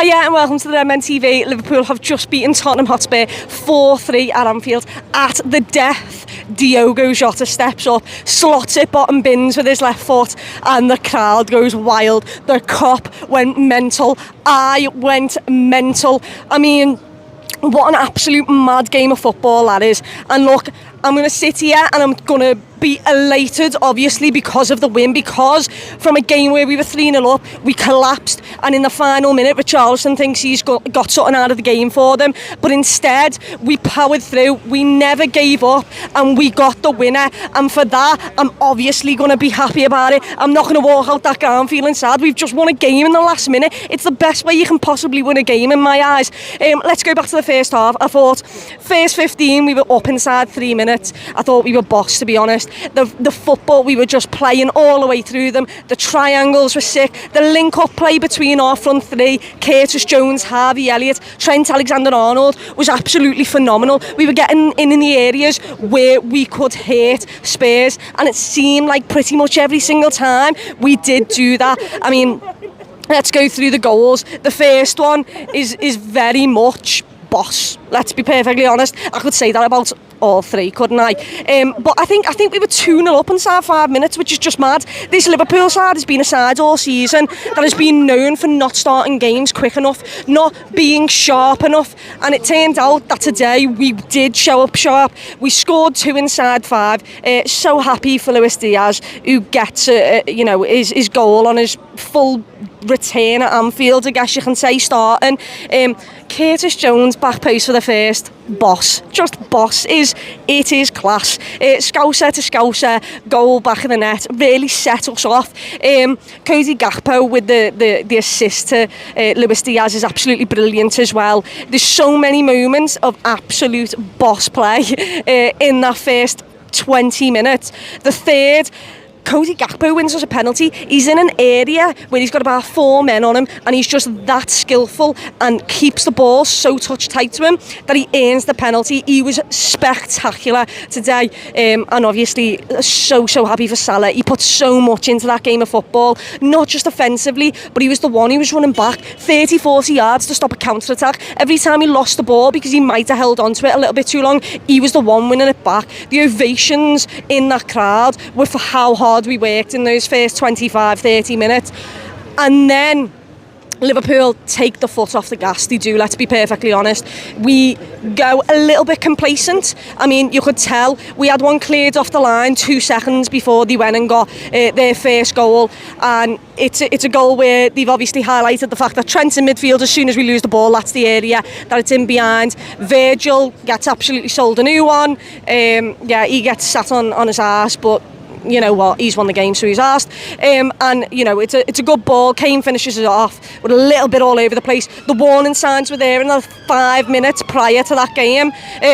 Yeah, and welcome to the Redmen TV. Liverpool have just beaten Tottenham Hotspur 4-3 at Anfield. At the death, Diago Jota steps up, slots it bottom bins with his left foot, and the crowd goes wild. The cop went mental. I went mental. I mean, what an absolute mad game of football that is. And look, I'm going to sit here and I'm going to be elated, obviously, because of the win, because from a game where we were 3-0 up, we collapsed, and in the final minute, Richarlison thinks he's got something out of the game for them, but instead, we powered through, we never gave up, and we got the winner, and for that, I'm obviously going to be happy about it. I'm not going to walk out that ground feeling sad. We've just won a game in the last minute. It's the best way you can possibly win a game in my eyes. Let's go back to the first half. I thought, first 15, we were up inside 3 minutes. I thought we were boss, to be honest. The football, we were just playing all the way through them. The triangles were sick. The link-up play between our front three, Curtis Jones, Harvey Elliott, Trent Alexander-Arnold, was absolutely phenomenal. We were getting in the areas where we could hurt Spurs, and it seemed like pretty much every single time we did do that. I mean, let's go through the goals. The first one is very much boss. Let's be perfectly honest. I could say that about all three, couldn't I? But I think we were 2-0 up inside 5 minutes, which is just mad. This Liverpool side has been a side all season that has been known for not starting games quick enough, not being sharp enough, and it turned out that today we did show up sharp. We scored 2 inside 5. So happy for Luis Diaz, who gets his goal on his full return at Anfield, I guess you can say, starting. Curtis Jones back post for the first. Boss, just boss. It is class. Scouser to Scouser, goal back of the net, really set us off. Cody Gakpo with the assist to Luis Diaz is absolutely brilliant as well. There's so many moments of absolute boss play in that first 20 minutes. The third, Cody Gakpo wins us a penalty. He's in an area where he's got about 4 men on him, and he's just that skillful and keeps the ball so touch tight to him that he earns the penalty. He was spectacular today, and obviously so happy for Salah. He put so much into that game of football, not just offensively, but he was the one who was running back 30-40 yards to stop a counter-attack. Every time he lost the ball because he might have held on to it a little bit too long, he was the one winning it back. The ovations in that crowd were for how hard we worked in those first 25-30 minutes. And then Liverpool take the foot off the gas. They do, let's be perfectly honest. We go a little bit complacent. I mean, you could tell we had one cleared off the line 2 seconds before they went and got their first goal, and it's a goal where they've obviously highlighted the fact that Trent's in midfield. As soon as we lose the ball, that's the area that it's in behind. Virgil gets absolutely sold a new one. He gets sat on his arse, but you know what, he's won the game, so he's asked. And you know, it's a good ball. Kane finishes it off with a little bit all over the place. The warning signs were there in the 5 minutes prior to that game,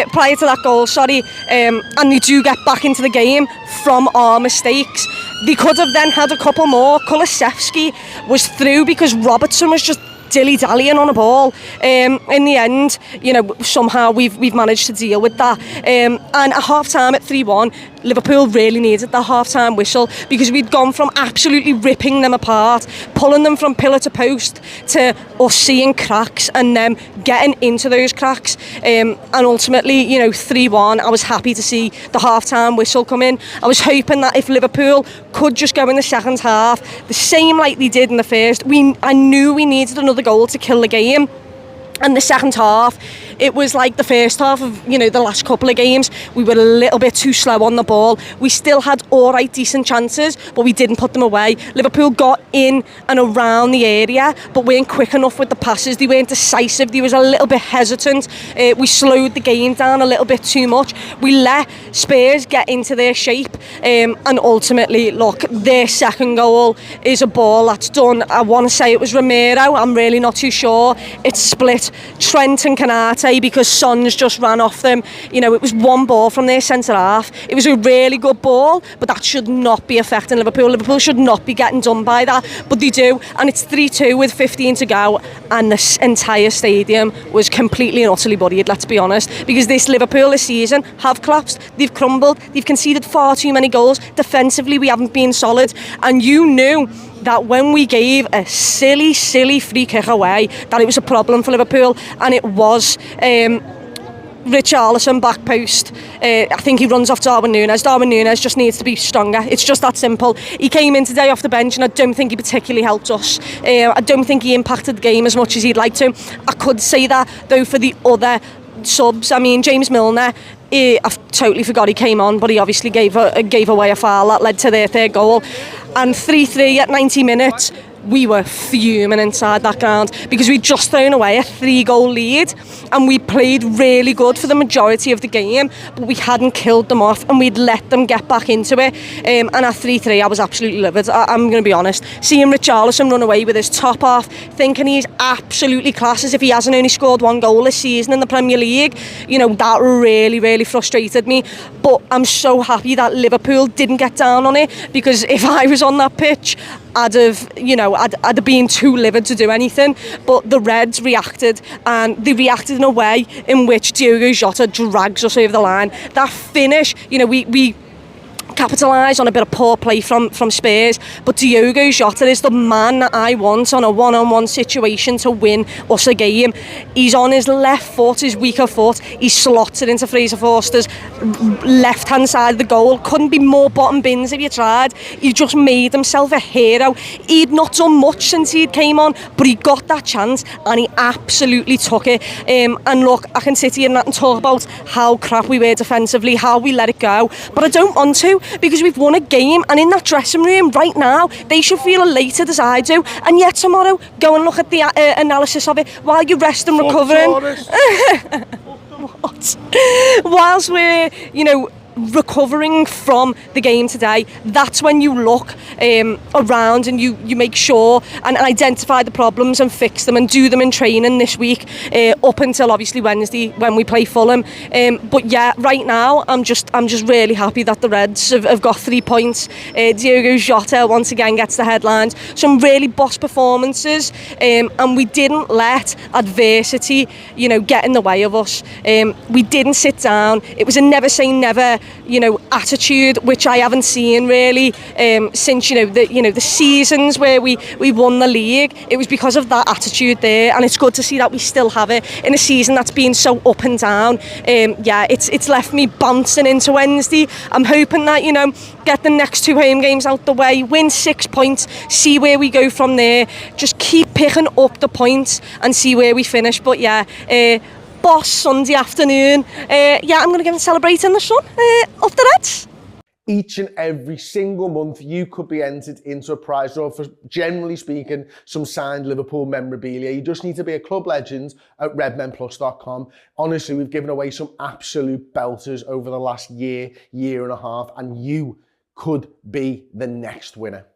prior to that goal, sorry. And they do get back into the game from our mistakes. They could have then had a couple more. Kulusevski was through because Robertson was just dilly-dallying on a ball. In the end, you know, somehow we've managed to deal with that. And at half-time at 3-1, Liverpool really needed that half-time whistle, because we'd gone from absolutely ripping them apart, pulling them from pillar to post, to us seeing cracks and them getting into those cracks. And ultimately, you know, 3-1, I was happy to see the half-time whistle come in. I was hoping that if Liverpool could just go in the second half, the same like they did in the first, I knew we needed another goal to kill the game. And the second half, it was like the first half of, you know, the last couple of games. We were a little bit too slow on the ball. We still had all right, decent chances, but we didn't put them away. Liverpool got in and around the area, but weren't quick enough with the passes. They weren't decisive. They was a little bit hesitant. We slowed the game down a little bit too much. We let Spurs get into their shape, and ultimately, look, their second goal is a ball that's done. I want to say it was Romero. I'm really not too sure. It's split Trent and Canate because Son's just ran off them. You know, it was one ball from their centre half. It was a really good ball, but that should not be affecting Liverpool. Liverpool should not be getting done by that, but they do. And it's 3-2 with 15 to go, and the entire stadium was completely and utterly buried, let's be honest, because this Liverpool this season have collapsed. They've crumbled. They've conceded far too many goals. Defensively, we haven't been solid, and you knew that when we gave a silly free kick away, that it was a problem for Liverpool, and it was. Richarlison back post. I think he runs off Darwin Núñez. Darwin Núñez just needs to be stronger. It's just that simple. He came in today off the bench, and I don't think he particularly helped us. I don't think he impacted the game as much as he'd like to. I could say that though for the other subs. I mean, James Milner, I've totally forgot he came on, but he obviously gave away a foul that led to their third goal. And 3-3 at 90 minutes. We were fuming inside that ground because we'd just thrown away a 3-goal lead, and we played really good for the majority of the game, but we hadn't killed them off, and we'd let them get back into it. And at 3-3, I was absolutely livid. I'm going to be honest. Seeing Richarlison run away with his top off, thinking he's absolutely class as if he hasn't only scored 1 goal this season in the Premier League, you know, that really frustrated me. But I'm so happy that Liverpool didn't get down on it, because if I was on that pitch, I'd have been too livid to do anything. But the Reds reacted, and they reacted in a way in which Diago Jota drags us over the line. That finish, you know, we capitalise on a bit of poor play from Spurs, but Diago Jota is the man that I want on a one-on-one situation to win us a game. He's on his left foot, his weaker foot. He slots it into Fraser Forster's left-hand side of the goal. Couldn't be more bottom bins if you tried. He just made himself a hero. He'd not done much since he came on, but he got that chance and he absolutely took it. And look, I can sit here and talk about how crap we were defensively, how we let it go, but I don't want to, because we've won a game, and in that dressing room right now they should feel elated as I do. And yet tomorrow, go and look at the analysis of it while you rest and recovering. What? Whilst we're, you know, recovering from the game today, that's when you look around and you make sure and identify the problems and fix them and do them in training this week, up until obviously Wednesday when we play Fulham. But yeah, right now I'm just really happy that the Reds have got 3 points. Diago Jota once again gets the headlines. Some really boss performances, and we didn't let adversity, you know, get in the way of us. We didn't sit down. It was a never say never, you know, attitude, which I haven't seen really since the seasons where we won the league. It was because of that attitude there, and it's good to see that we still have it in a season that's been so up and down. Yeah, it's left me bouncing into Wednesday. I'm hoping that, you know, get the next 2 home games out the way, win 6 points, see where we go from there, just keep picking up the points and see where we finish. But yeah, boss Sunday afternoon. Yeah, I'm going to go and celebrate in the sun. Up the Reds. Each and every single month, you could be entered into a prize draw for, generally speaking, some signed Liverpool memorabilia. You just need to be a club legend at redmenplus.com. Honestly, we've given away some absolute belters over the last year and a half, and you could be the next winner.